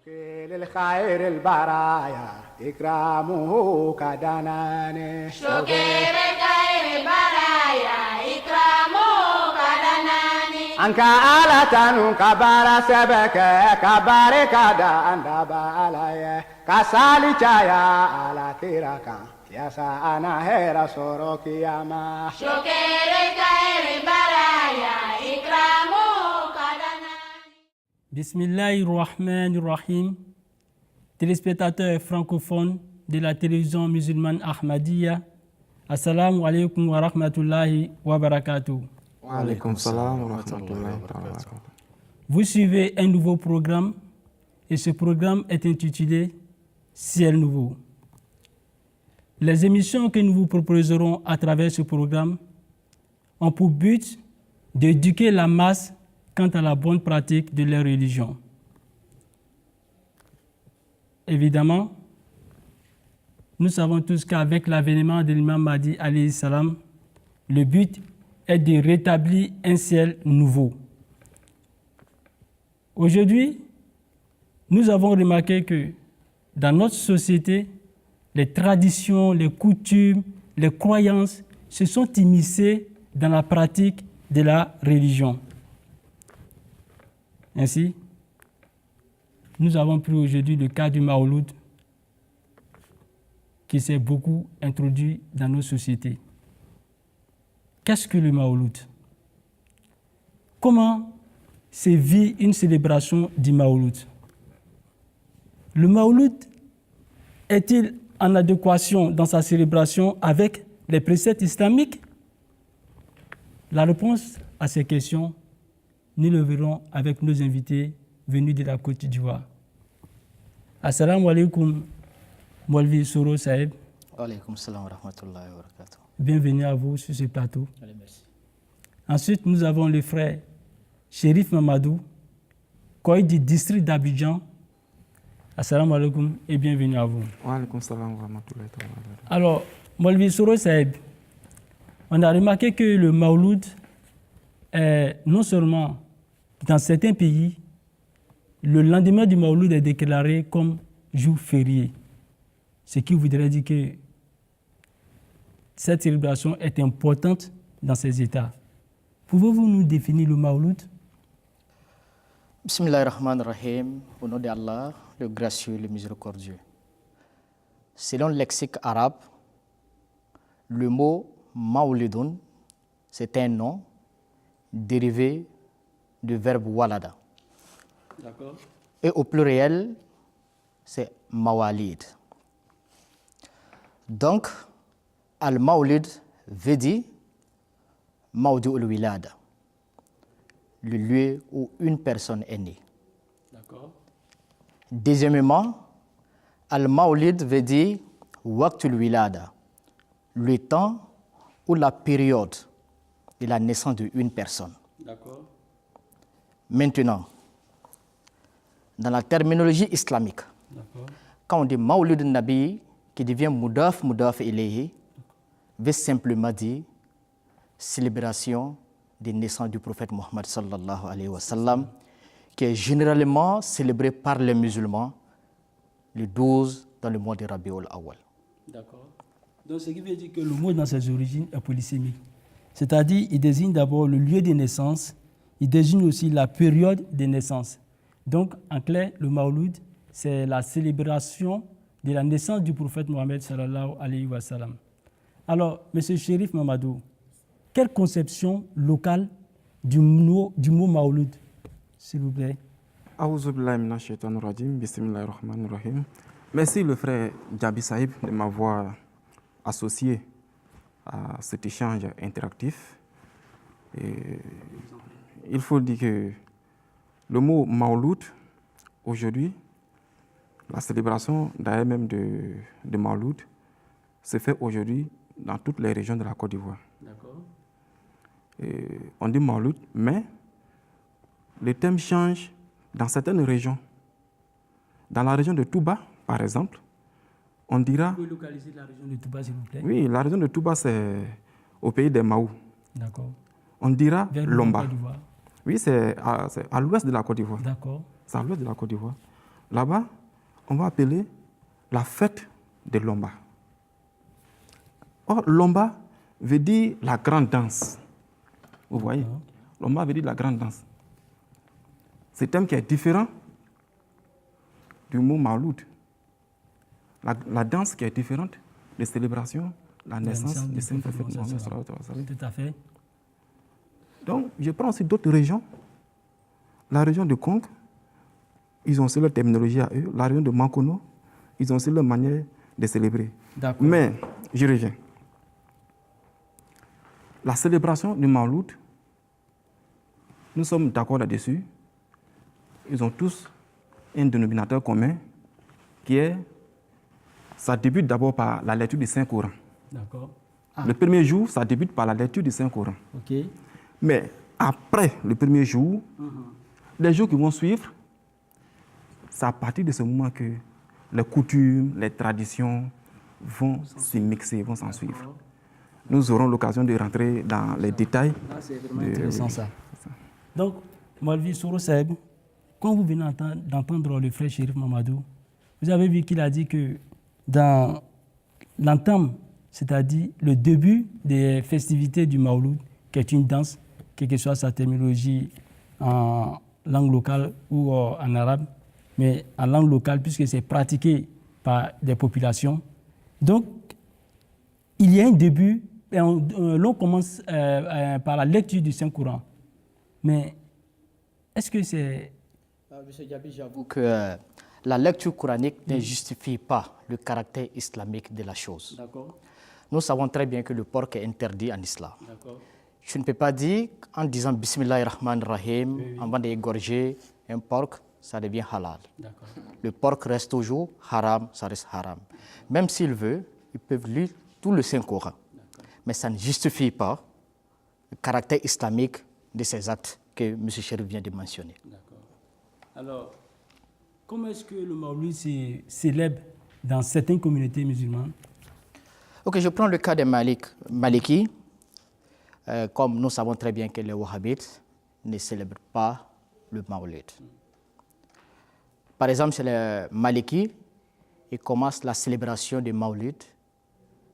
للخير البرايا إكرامه كدناني شكر الخير البرايا إكرامه كدناني أنك آلة كبار سبك كبار كدا أنت بالايا كسالي جايا على تيراكا يا سانا هيرا سوروك يا ما شكر الخير البرايا إكرامه كدناني. Bismillahirrahmanirrahim. Téléspectateurs francophones de la télévision musulmane Ahmadiyya, Assalamu alaikum wa rahmatullahi wa barakatuh. Wa alaikum salam wa rahmatullahi wa barakatuh. Vous suivez un nouveau programme et ce programme est intitulé Ciel nouveau. Les émissions que nous vous proposerons à travers ce programme ont pour but d'éduquer la masse quant à la bonne pratique de leur religion. Évidemment, nous savons tous qu'avec l'avènement de l'imam Mahdi alayhi salam, le but est de rétablir un ciel nouveau. Aujourd'hui, nous avons remarqué que dans notre société, les traditions, les coutumes, les croyances se sont immiscées dans la pratique de la religion. Ainsi, nous avons pris aujourd'hui le cas du Maouloud qui s'est beaucoup introduit dans nos sociétés. Qu'est-ce que le Maouloud? Comment se vit une célébration du Maouloud? Le Maouloud est-il en adéquation dans sa célébration avec les préceptes islamiques? La réponse à ces questions, nous le verrons avec nos invités venus de la Côte d'Ivoire. Assalamu alaikum, Molvi Soro Saeb. Wa alaikum salam wa rahmatullahi wa barakatuh. Bienvenue à vous sur ce plateau. Allez, merci. Ensuite, nous avons le frère Chérif Mamadou, Koï du district d'Abidjan. Assalamu alaikum et bienvenue à vous. Wa alaikum salam wa rahmatullahi wa barakatuh. Alors, Molvi Soro Saeb, on a remarqué que le Maouloud est non seulement dans certains pays, le lendemain du Maouloud est déclaré comme jour férié. Ce qui voudrait dire que cette célébration est importante dans ces États. Pouvez-vous nous définir le Maouloud? Bismillahirrahmanirrahim. Au nom d'Allah, le gracieux, le miséricordieux. Selon le lexique arabe, le mot Maoulidoun, c'est un nom dérivé du verbe walada. D'accord. Et au pluriel, c'est mawalid. Donc, al-mawlid veut dire Mawdi ul-Wilada, le lieu où une personne est née. D'accord. Deuxièmement, al-Mawlid veut dire Waqtul Wilada, le temps ou la période de la naissance d'une personne. D'accord. Maintenant, dans la terminologie islamique, quand on dit Mawlid Nabi, qui devient Mudaf ilayhi, veut simplement dire célébration des naissances du prophète Mohammed sallallahu alayhi wa sallam, qui est généralement célébré par les musulmans le 12 dans le mois de Rabiul Awwal. D'accord. Donc, ce qui veut dire que le mot dans ses origines est polysémique. C'est-à-dire, il désigne d'abord le lieu de naissance, il désigne aussi la période de naissance. Donc, en clair, le Maouloud, c'est la célébration de la naissance du prophète Mohammed sallallahu alayhi wa sallam. Alors, M. Chérif Mamadou, quelle conception locale du mot Maouloud, s'il vous plaît? A'ouzou billahi minash shaitanir rajim. Bismillahir rahmanir rahim. Merci le frère Djabi Saïb de m'avoir associé à cet échange interactif. Et il faut dire que le mot Maouloud, aujourd'hui, la célébration d'ailleurs même de Maouloud, se fait aujourd'hui dans toutes les régions de la Côte d'Ivoire. D'accord. On dit Maouloud, mais le thème change dans certaines régions. Dans la région de Touba, par exemple, on dira... Vous pouvez localiser la région de Touba, s'il vous plaît? Oui, la région de Touba, c'est au pays des Maou. D'accord. On dira Vers Lomba. Côte d'Ivoire. Oui, c'est à l'ouest de la Côte d'Ivoire. D'accord. C'est à l'ouest de la Côte d'Ivoire. là-bas, on va appeler la fête de Lomba. Or, Lomba veut dire la grande danse. Vous voyez, Lomba veut dire la grande danse. C'est un thème qui est différent du mot Mawlud. La danse qui est différente des célébrations, la naissance du Saint-Prophète Mohammed sallallahu alayhi wa sallam. Tout à fait. Donc, je prends aussi d'autres régions. La région de Kong, ils ont aussi leur terminologie à eux. La région de Mankono, ils ont aussi leur manière de célébrer. D'accord. Mais, je reviens. La célébration du Mawlud, nous sommes d'accord là-dessus. Ils ont tous un dénominateur commun qui est, ça débute d'abord par la lecture du Saint-Coran. D'accord. Le premier jour, ça débute par la lecture du Saint-Coran. OK. Mais après le premier jour, les jours qui vont suivre, c'est à partir de ce moment que les coutumes, les traditions vont se mixer, vont s'en suivre. Nous aurons l'occasion de rentrer dans les détails. C'est vraiment intéressant ça. Donc, Maulvi Soro Saheb, quand vous venez d'entendre le frère Chérif Mamadou, vous avez vu qu'il a dit que dans l'entame, c'est-à-dire le début des festivités du Mawlud, qui est une danse, quelle que soit sa terminologie en langue locale ou en arabe, mais en langue locale puisque c'est pratiqué par des populations. Donc, il y a un début, et l'on commence par la lecture du Saint-Coran. Mais est-ce que c'est... Monsieur Diaby, j'avoue que la lecture coranique ne justifie pas le caractère islamique de la chose. D'accord. Nous savons très bien que le porc est interdit en islam. D'accord. Je ne peux pas dire, en disant Bismillahirrahmanirrahim, avant d'égorger un porc, ça devient halal. D'accord. Le porc reste toujours haram, ça reste haram. Même s'ils veulent, ils peuvent lire tout le Saint-Coran. Mais ça ne justifie pas le caractère islamique de ces actes que M. Chérif vient de mentionner. D'accord. Alors, comment est-ce que le Mawlid se célèbre dans certaines communautés musulmanes? Ok, je prends le cas des Malikis. Comme nous savons très bien que les Wahhabites ne célèbrent pas le Mawlid. Par exemple, chez les Malikis, ils commencent la célébration du Mawlid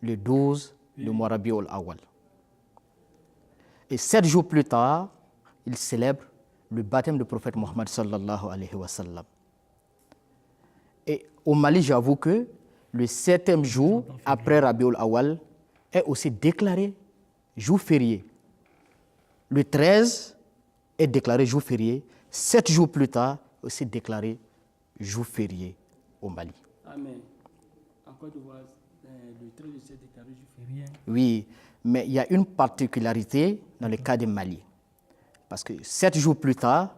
le 12 du mois Rabiul Awal. Et 7 jours plus tard, ils célèbrent le baptême du prophète Mohammed sallallahu alayhi wa sallam. Et au Mali, j'avoue que le 7e jour après Rabiul Awal est aussi déclaré jour férié. Le 13 est déclaré jour férié. 7 jours plus tard, aussi déclaré jour férié au Mali. Ah, mais en Côte d'Ivoire, le 13 est déclaré jour férié. Oui, mais il y a une particularité dans le cas du Mali. Parce que 7 jours plus tard,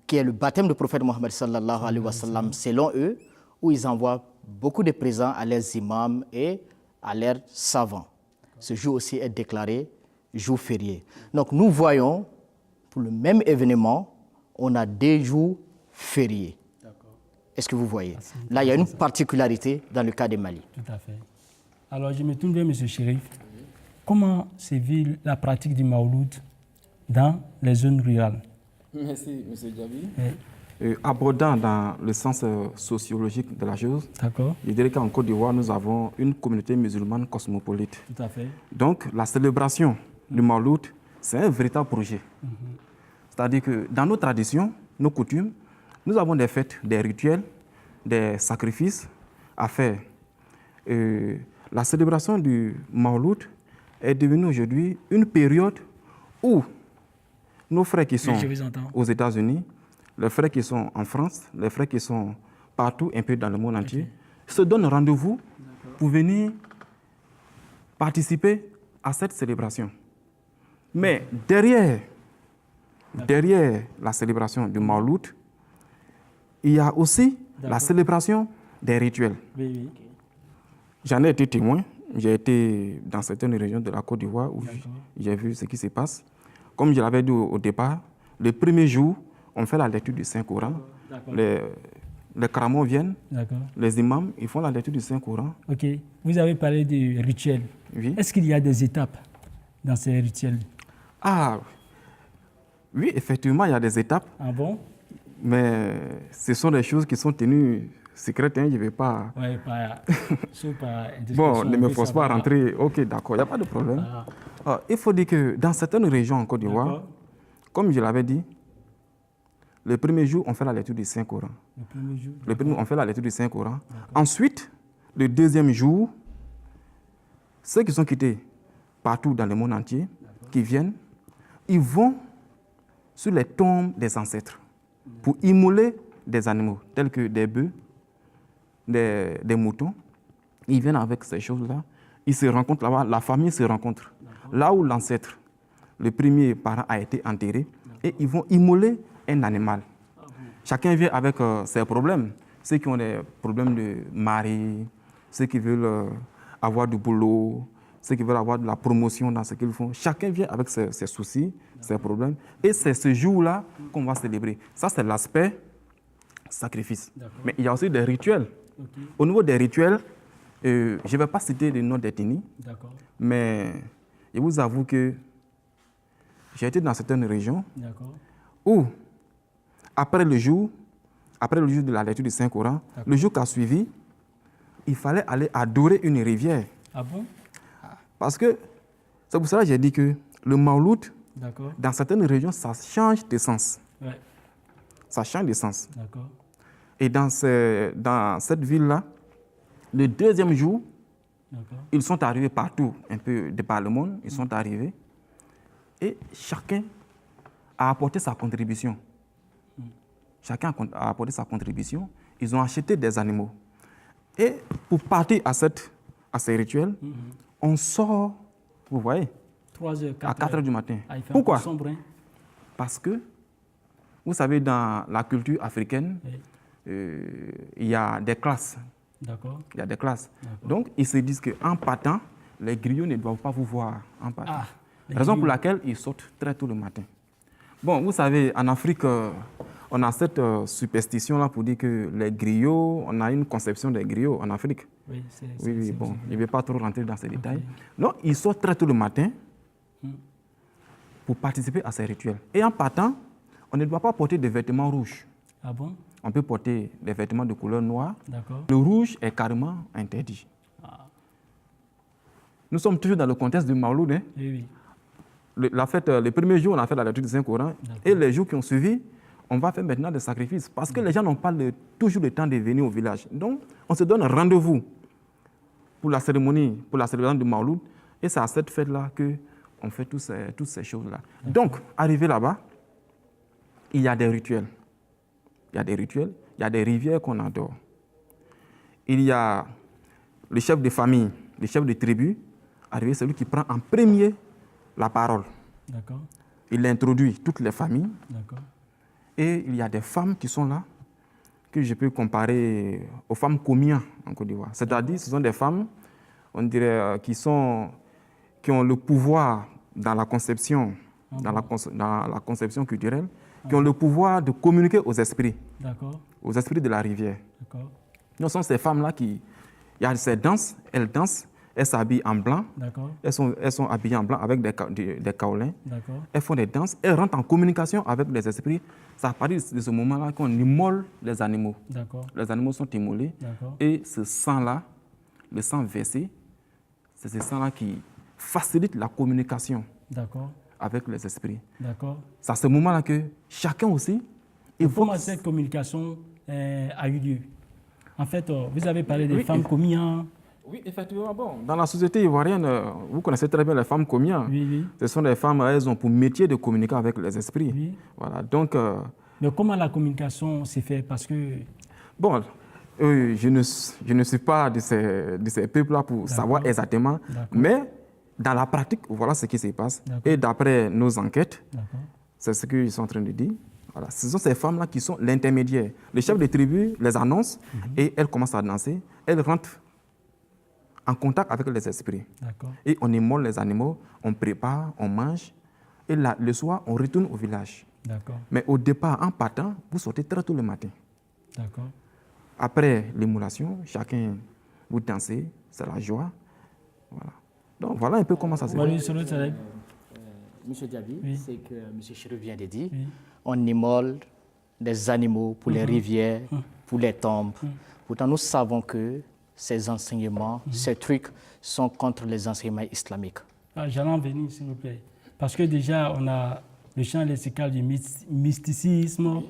qui est le baptême du prophète Mohammed sallallahu alayhi wa sallam, selon eux, où ils envoient beaucoup de présents à leurs imams et à leurs savants. Ce jour aussi est déclaré jour férié. Donc nous voyons, pour le même événement, on a 2 jours fériés. Est-ce que vous voyez? Là, il y a une particularité dans le cas du Mali. Tout à fait. Alors, je me tourne vers M. Chérif. Comment se vit la pratique du Mawlud dans les zones rurales? Merci, M. Diaby. Oui. Abordant dans le sens sociologique de la chose, D'accord. je dirais qu'en Côte d'Ivoire, nous avons une communauté musulmane cosmopolite. Tout à fait. Donc, la célébration du Mawlud, c'est un véritable projet. C'est-à-dire que dans nos traditions, nos coutumes, nous avons des fêtes, des rituels, des sacrifices à faire. La célébration du Mawlud est devenue aujourd'hui une période où nos frères qui sont aux États-Unis, les frères qui sont en France, les frères qui sont partout, un peu dans le monde entier, se donnent rendez-vous pour venir participer à cette célébration. Mais derrière la célébration du Mawlud, il y a aussi la célébration des rituels. Oui, oui. J'en ai été témoin. J'ai été dans certaines régions de la Côte d'Ivoire où j'ai vu ce qui se passe. Comme je l'avais dit au départ, le premier jour, on fait la lecture du Saint-Coran. Les cramons viennent, les imams, ils font la lecture du Saint-Coran. Ok. Vous avez parlé des rituels. Oui. Est-ce qu'il y a des étapes dans ces rituels? Ah, oui, effectivement, il y a des étapes. Ah bon? Mais ce sont des choses qui sont tenues secrètes, hein, je ne vais pas... Oui, pas Bon, ne me force pas à rentrer. Ok, d'accord, il n'y a pas de problème. Il faut dire que dans certaines régions en Côte d'Ivoire, comme je l'avais dit, le premier jour, on fait la lecture du Saint-Coran. On fait la lecture du Saint-Coran. Ensuite, le deuxième jour, ceux qui sont quittés partout dans le monde entier, qui viennent, ils vont sur les tombes des ancêtres pour immoler des animaux, tels que des bœufs, des moutons. Ils viennent avec ces choses-là. Ils se rencontrent là-bas, la famille se rencontre. Là où l'ancêtre, le premier parent, a été enterré, et ils vont immoler un animal. Chacun vient avec ses problèmes. Ceux qui ont des problèmes de mari, ceux qui veulent avoir du boulot, ceux qui veulent avoir de la promotion dans ce qu'ils font. Chacun vient avec ses soucis, ses problèmes. Et c'est ce jour-là qu'on va célébrer. Ça, c'est l'aspect sacrifice. Mais il y a aussi des rituels. Au niveau des rituels, je ne vais pas citer les noms d'ethnie, mais je vous avoue que j'ai été dans certaines régions où, après le jour de la lecture du Saint-Coran, le jour qui a suivi, il fallait aller adorer une rivière. Ah bon? Parce que, c'est pour cela que j'ai dit que le Mawlud, dans certaines régions, ça change de sens. Ouais. Ça change de sens. Et dans cette ville-là, le deuxième jour, ils sont arrivés partout, un peu de par le monde, ils sont arrivés. Et chacun a apporté sa contribution. Chacun a apporté sa contribution. Ils ont acheté des animaux. Et pour partir à ces rituels, on sort, vous voyez, 3 heures, 4 à 4 heures du matin. Pourquoi? Parce que, vous savez, dans la culture africaine, il y a des classes. Il y a des classes. Donc, ils se disent qu'en partant, les griots ne doivent pas vous voir en partant. Raison pour laquelle ils sortent très tôt le matin. Bon, vous savez, en Afrique, on a cette superstition-là pour dire que les griots, on a une conception des griots en Afrique. Oui, bon, je ne vais pas trop rentrer dans ces détails. Non, ils sortent très tôt le matin pour participer à ces rituels. Et en partant, on ne doit pas porter des vêtements rouges. Ah bon? On peut porter des vêtements de couleur noire. Le rouge est carrément interdit. Nous sommes toujours dans le contexte du Mawlud. Hein? La fête, le premier jour, on a fait la lecture du Saint-Coran. Et les jours qui ont suivi, on va faire maintenant des sacrifices. Parce que les gens n'ont pas toujours le temps de venir au village. Donc, on se donne rendez-vous pour la cérémonie, pour la célébration du Mawlud. Et c'est à cette fête-là qu'on fait toutes ces choses-là. Donc, arrivé là-bas, il y a des rituels. Il y a des rituels, il y a des rivières qu'on adore. Il y a le chef de famille, le chef de tribu, arrivé, c'est lui qui prend en premier la parole. Il introduit toutes les familles. Et il y a des femmes qui sont là, que je peux comparer aux femmes Komian en Côte d'Ivoire. C'est-à-dire, ce sont des femmes, on dirait, qui ont le pouvoir dans la conception, dans la conception culturelle, qui ont le pouvoir de communiquer aux esprits de la rivière. Ce sont ces femmes-là il y a ces danses, elles dansent, elles s'habillent en blanc, elles sont habillées en blanc avec des kaolins, elles font des danses, elles rentrent en communication avec les esprits. C'est à partir de ce moment-là qu'on immole les animaux. Les animaux sont immolés et ce sang-là, le sang versé, c'est ce sang-là qui facilite la communication avec les esprits. C'est à ce moment-là que chacun aussi... Comment cette communication a eu lieu? En fait, vous avez parlé des femmes Komian. Oui, effectivement. Bon, dans la société ivoirienne, vous connaissez très bien les femmes Komian. Ce sont des femmes, elles ont pour métier de communiquer avec les esprits. Voilà, donc... Mais comment la communication s'est faite? Parce que... Bon, je ne suis pas de ces peuples-là pour savoir exactement, mais dans la pratique, voilà ce qui se passe. Et d'après nos enquêtes, c'est ce qu'ils sont en train de dire. Voilà. Ce sont ces femmes-là qui sont l'intermédiaire. Le chef de tribu les annonce et elles commencent à danser. Elles rentrent en contact avec les esprits. Et on immole les animaux, on prépare, on mange. Et là, le soir, on retourne au village. Mais au départ, en partant, vous sortez très tôt le matin. Après l'immolation, chacun, vous dansez, c'est la joie. Voilà. Donc voilà un peu comment ça se passe. Monsieur Diaby, c'est que M. Chérif vient de dire, on immole des animaux, pour les rivières, pour les tombes. Pourtant, nous savons que ces enseignements, ces trucs sont contre les enseignements islamiques. J'allais en venir, s'il vous plaît. Parce que déjà, on a le champ lexical du mysticisme,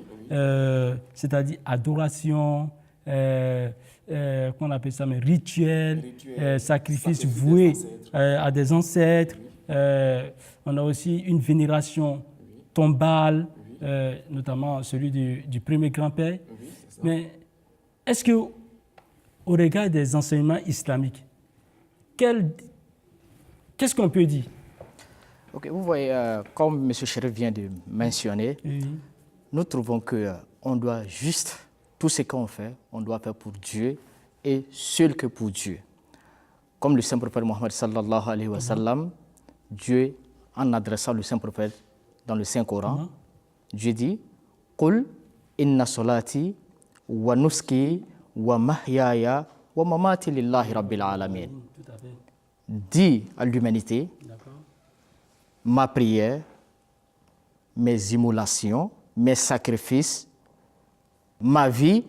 c'est-à-dire adoration, qu'on appelle ça, mais rituel, sacrifice voué à des ancêtres. On a aussi une vénération tombale, notamment celui du premier grand-père. Mais est-ce que, au regard des enseignements islamiques, qu'est-ce qu'on peut dire? Ok, vous voyez, comme M. Chérif vient de mentionner, nous trouvons qu'on doit juste, tout ce qu'on fait, on doit faire pour Dieu et seul que pour Dieu. Comme le Saint-Prophète Mohammed sallallahu alayhi wa sallam, Dieu, en adressant le Saint-Prophète dans le Saint-Coran, Dieu dit « Qul inna solati wa nuski wa mahyaya wa mamati lillahi rabbil alamin » Dis à l'humanité, ma prière, mes immolations, mes sacrifices, ma vie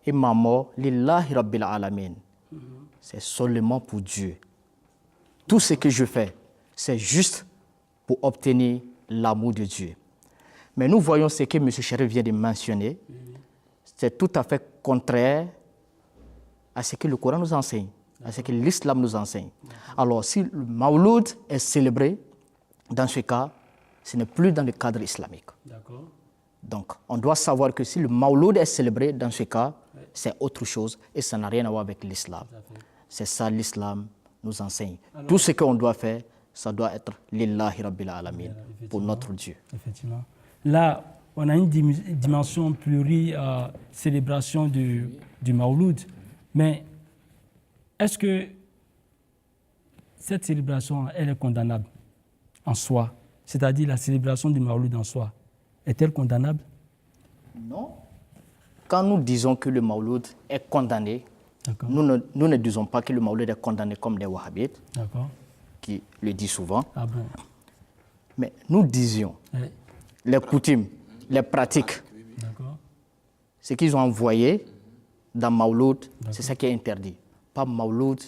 et ma mort, lillahi rabbil alamin. C'est seulement pour Dieu. Tout ce que je fais, c'est juste pour obtenir l'amour de Dieu. Mais nous voyons ce que M. Chérif vient de mentionner. C'est tout à fait contraire à ce que le Coran nous enseigne, à ce que l'islam nous enseigne. Alors, si le Mawlud est célébré, dans ce cas, ce n'est plus dans le cadre islamique. Donc, on doit savoir que si le Mawlud est célébré, dans ce cas, c'est autre chose et ça n'a rien à voir avec l'islam. C'est ça l'islam nous enseigne. Alors, tout ce qu'on doit faire, ça doit être lillahi rabbil alamin, pour notre Dieu. Effectivement. Là, on a une dimension célébration du Mawlud, mais est-ce que cette célébration, elle est condamnable en soi? C'est-à-dire la célébration du Mawlud en soi, est-elle condamnable? Non. Quand nous disons que le Mawlud est condamné, nous ne disons pas que le Mawlud est condamné comme les Wahhabites, qui le disent souvent. Ah bon? Mais nous disions les coutumes, les pratiques, ce qu'ils ont envoyé dans Mawlud, c'est ce qui est interdit, pas Mawlud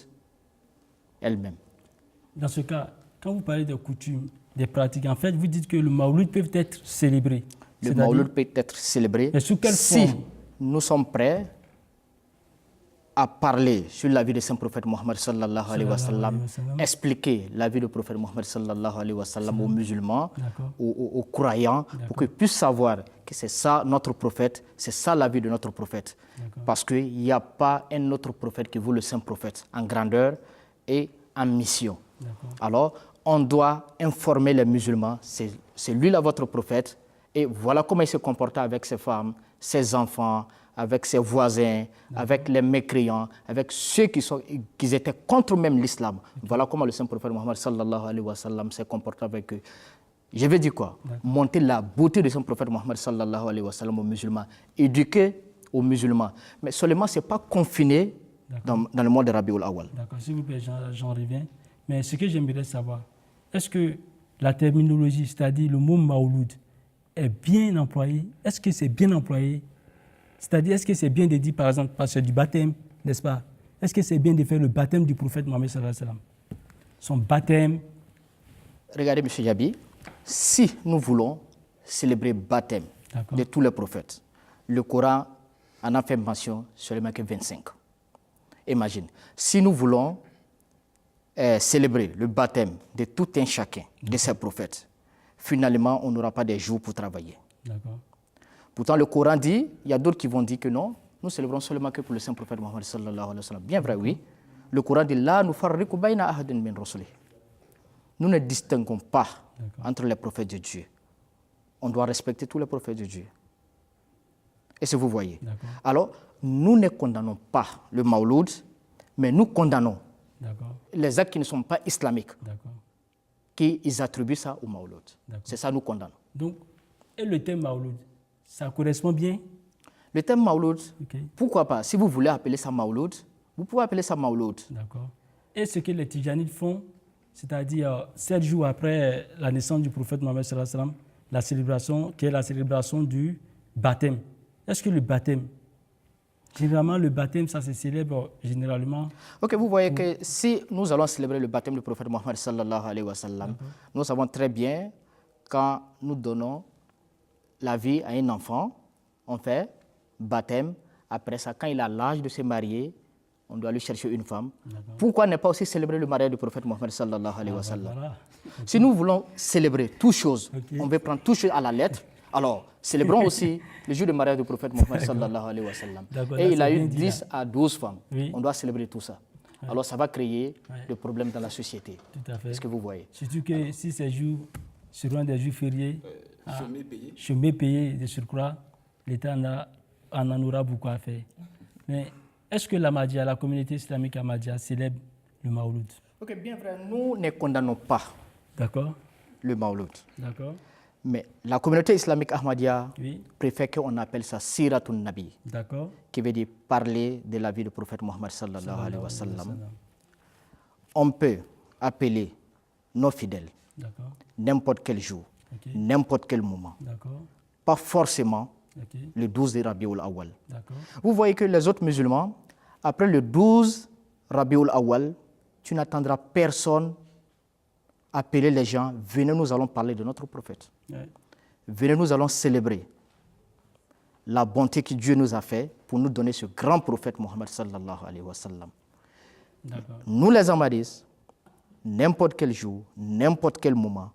elle-même. Dans ce cas, quand vous parlez des coutumes, des pratiques, en fait, vous dites que le Mawlud peut être célébré. Le Mawlud peut être célébré mais sous quelle si forme? Nous sommes prêts à parler sur la vie du Saint-Prophète Mohammed sallallahu alayhi wa sallam, expliquer la vie du prophète Mohammed sallallahu alayhi wa sallam aux musulmans, aux croyants, pour qu'ils puissent savoir que c'est ça notre prophète, c'est ça la vie de notre prophète. Parce qu'il n'y a pas un autre prophète qui vaut le Saint-Prophète en grandeur et en mission. Alors, on doit informer les musulmans, c'est lui là votre prophète, et voilà comment il se comportait avec ses femmes, ses enfants, avec ses voisins, avec les mécréants, avec ceux qui étaient contre même l'islam. Voilà comment le Saint-Prophète Mohammed sallallahu alayhi wa sallam s'est comporté avec eux. Je vais dire quoi? Monter la beauté de son prophète Mohammed sallallahu alayhi wa sallam aux musulmans, éduquer aux musulmans. Mais seulement, ce n'est pas confiné dans le mois de Rabiul Awal. D'accord, s'il vous plaît, j'en reviens. Mais ce que j'aimerais savoir, est-ce que la terminologie, c'est-à-dire le mot Mawlud, est bien employé? Est-ce que c'est bien employé? C'est-à-dire, est-ce que c'est bien de dire, par exemple, parce que du baptême, n'est-ce pas? Est-ce que c'est bien de faire le baptême du prophète Mohammed sallallahu alayhi wa sallam? Son baptême. Regardez, M. Yabi, si nous voulons célébrer le baptême de tous les prophètes, le Coran en a fait mention seulement que 25. Imagine, si nous voulons célébrer le baptême de tout un chacun de ces prophètes, finalement, on n'aura pas de jours pour travailler. Pourtant, le Coran dit, il y a d'autres qui vont dire que non, nous célébrons seulement que pour le saint prophète Mohammed sallallahu alayhi wa sallam. Bien vrai, oui. Le Coran dit, là, nous farriqu bayna ahadin min rusuli. Nous ne distinguons pas entre les prophètes de Dieu. On doit respecter tous les prophètes de Dieu. Est-ce que vous voyez? Alors, nous ne condamnons pas le Mawlud, mais nous condamnons les actes qui ne sont pas islamiques, qu'ils attribuent ça au Mawlud. C'est ça nous condamnons. Donc, et le thème Mawlud, ça correspond bien? Le thème Mawlud, pourquoi pas? Si vous voulez appeler ça Mawlud, vous pouvez appeler ça Mawlud. D'accord. Et ce que les Tidjanites font, c'est-à-dire 7 jours après la naissance du prophète Mohammed sallallahu alayhi wa sallam, la célébration, qui est la célébration du baptême. est-ce que le baptême, généralement le baptême, ça se célèbre généralement. Ok, vous voyez que si nous allons célébrer le baptême du prophète Mohammed sallallahu alayhi wa sallam, nous savons très bien quand nous donnons la vie à un enfant, on fait baptême. Après ça, quand il a l'âge de se marier, on doit lui chercher une femme. Pourquoi ne pas aussi célébrer le mariage du prophète Mohammed sallallahu alayhi wa sallam? Voilà. Si nous voulons célébrer toutes choses, on veut prendre toutes choses à la lettre, alors célébrons aussi le jour du mariage du prophète Mohammed sallallahu alayhi wa sallam. Et il a eu 10 à 12 femmes. Oui. On doit célébrer tout ça. Alors ça va créer des problèmes dans la société. Tout à fait. Est-ce que vous voyez? Surtout que si ces jours seront des jours fériés, chômés payés de surcroît, l'État en aura beaucoup à faire. Mais est-ce que l'Ahmadiyya, la communauté islamique Ahmadiyya célèbre le Mawlud? Ok, bien vrai, nous ne condamnons pas D'accord, le Mawlud. d'accord, Mais la communauté islamique Ahmadiyya oui, préfère qu'on appelle ça Siratun Nabi, d'accord. qui veut dire parler de la vie du prophète Mohammed sallallahu alayhi wa sallam. On peut appeler nos fidèles D'accord, n'importe quel jour, ok, n'importe quel moment, d'accord, pas forcément ok, le 12 de Rabiul Awal. d'accord, Vous voyez que les autres musulmans, après le 12 Rabiul Awal, tu n'attendras personne appeler les gens, venez, nous allons parler de notre prophète. ouais, Venez, nous allons célébrer la bonté que Dieu nous a fait pour nous donner ce grand prophète Mohammed sallallahu alayhi wa sallam. d'accord, Nous les Ahmadis, n'importe quel jour, n'importe quel moment,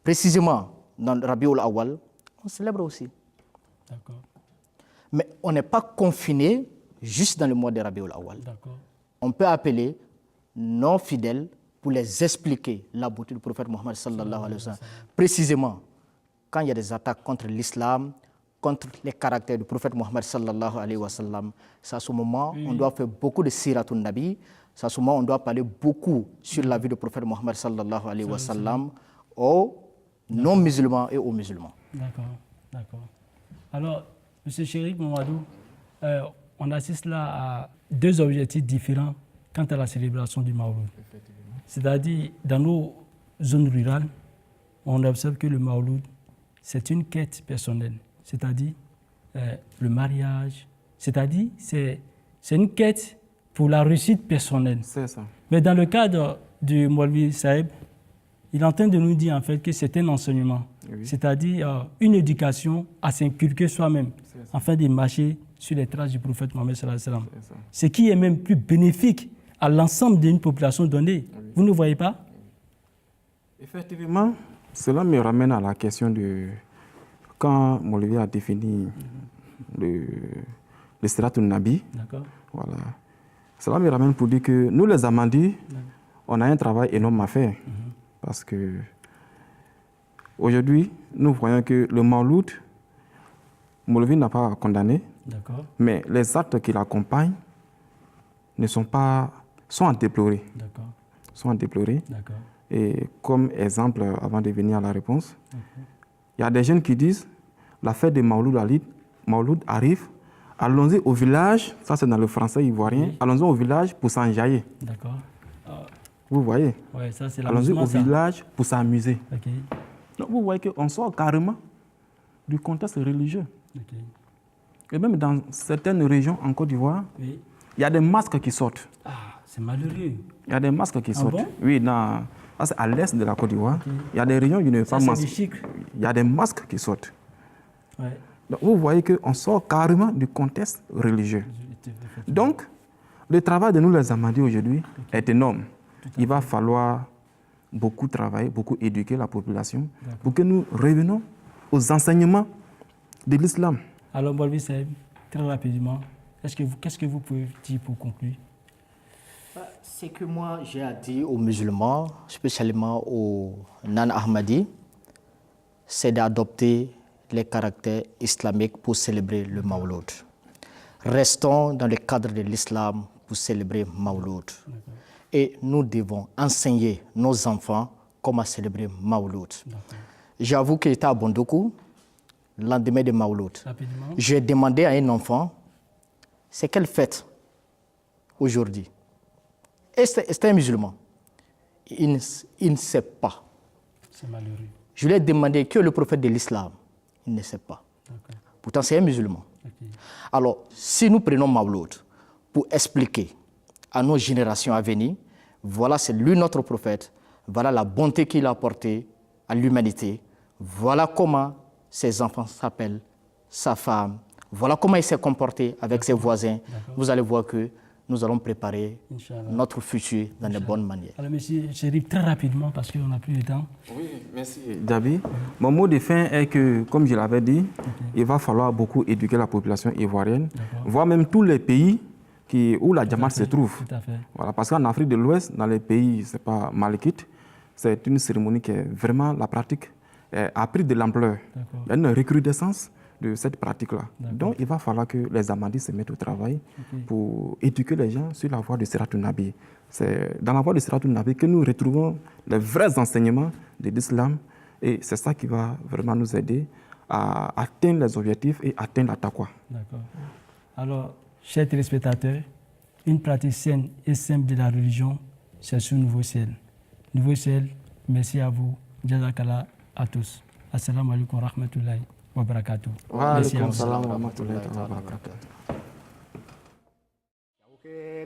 précisément dans le Rabiul Awal, on célèbre aussi. d'accord, Mais on n'est pas confiné juste dans le mois de Rabiul Awal. d'accord, On peut appeler nos fidèles pour les expliquer la beauté du prophète Mohammed sallallahu alayhi wa sallam. Précisément, quand il y a des attaques contre l'islam, contre les caractères du prophète Mohammed sallallahu alayhi wa sallam, c'est à ce moment on doit faire beaucoup de siratun nabi, c'est à ce moment on doit parler beaucoup sur la vie du prophète Mohammed sallallahu alayhi wa sallam aux non-musulmans et aux musulmans. d'accord, d'accord. Alors, M. Chérif Mamadou, on assiste là à deux objectifs différents quant à la célébration du Mawlud. C'est-à-dire, dans nos zones rurales, on observe que le Mawlud, c'est une quête personnelle, c'est-à-dire le mariage, c'est-à-dire c'est une quête pour la réussite personnelle. C'est ça. Mais dans le cadre du Maulvi Saïb, il est en train de nous dire en fait que c'est un enseignement, Oui. c'est-à-dire une éducation à s'inculquer soi-même, afin de marcher sur les traces du prophète Mohammed sallallahu alayhi wa sallam. C'est ça. Ce qui est même plus bénéfique à l'ensemble d'une population donnée. Vous ne voyez pas? Effectivement, cela me ramène à la question de quand Maulvi a défini le Siratun Nabi. D'accord. Voilà. Cela me ramène pour dire que nous, les Ahmadis, on a un travail énorme à faire. Parce que aujourd'hui, nous voyons que le Mawlud, Maulvi n'a pas condamné, D'accord. mais les actes qui l'accompagnent sont à déplorer. D'accord. Sont à déplorer. D'accord. Et comme exemple, avant de venir à la réponse, il y a des jeunes qui disent la fête de Mawlud arrive, allons-y au village, ça c'est dans le français ivoirien, Oui. allons-y au village pour s'enjailler. D'accord. Vous voyez? Ouais, ça c'est Allons-y l'amusement, au ça. village pour s'amuser. Ok. Donc vous voyez qu'on sort carrément du contexte religieux. Ok. Et même dans certaines régions en Côte d'Ivoire, Oui. il y a des masques qui sortent. Ah, c'est malheureux. Il y a des masques qui sortent. bon? Oui, ça, c'est à l'est de la Côte d'Ivoire. Il y a des régions où il n'y a Ça, pas de c'est masques. du chic. Il y a des masques qui sortent. Ouais. Donc, vous voyez qu'on sort carrément du contexte religieux. Donc, le travail de nous les Ahmadis aujourd'hui est énorme. Il va falloir beaucoup travailler, beaucoup éduquer la population pour que nous revenions aux enseignements de l'islam. Alors, Maulvi Saïb, très rapidement, qu'est-ce que vous pouvez dire pour conclure? Ce que moi j'ai à dire aux musulmans, spécialement aux non-ahmadis, c'est d'adopter les caractères islamiques pour célébrer le Mawlud. Restons dans le cadre de l'islam pour célébrer Mawlud. Et nous devons enseigner nos enfants comment célébrer Mawlud. J'avoue que j'étais à Bondoku, le lendemain de Mawlud. Rapidement. J'ai demandé à un enfant, c'est quelle fête aujourd'hui? Et c'est un musulman. Il ne sait pas. C'est malheureux. Je lui ai demandé que le prophète de l'islam, il ne sait pas. D'accord. Pourtant, c'est un musulman. Alors, si nous prenons Mawlud pour expliquer à nos générations à venir, voilà, c'est lui notre prophète, voilà la bonté qu'il a apportée à l'humanité, voilà comment ses enfants s'appellent, sa femme, voilà comment il s'est comporté avec ses voisins. Vous allez voir que nous allons préparer notre futur dans de bonnes manières. Alors, monsieur Chérif, très rapidement, parce qu'on n'a plus de temps. Oui, merci, Djabi. Mon mot de fin est que, comme je l'avais dit, il va falloir beaucoup éduquer la population ivoirienne, voire même tous les pays où la Jamaat se trouve. Tout à fait. Voilà, parce qu'en Afrique de l'Ouest, dans les pays, c'est pas malikite, c'est une cérémonie qui est vraiment, la pratique a pris de l'ampleur. Il y a une recrudescence de cette pratique-là. Donc, il va falloir que les Ahmadis se mettent au travail pour éduquer les gens sur la voie de Siratul Nabi. C'est dans la voie de Siratul Nabi que nous retrouvons les vrais enseignements de l'islam et c'est ça qui va vraiment nous aider à atteindre les objectifs et atteindre la taqwa. D'accord. Alors, chers téléspectateurs, une pratique saine et simple de la religion, c'est sous Nouveau Ciel. Nouveau Ciel, merci à vous. Jazakallah à tous. Assalamu alaikum wa rahmatullahi wa barakatuh. Wa alaikum salam wa rahmatullahi wa barakatuh.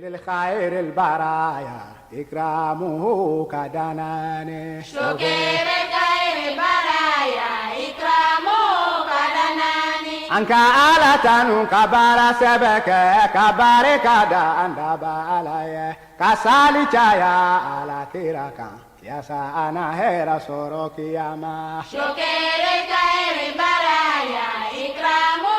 للخير البرايا إكرامه كدناني شكر خير برايا إكرامه كدناني أنك آلة كبار سبك كبار كدان دبالاي كسالي جايا على تيراكا يا سانا هيرا سوروكي ياما شكر خير برايا إكرامه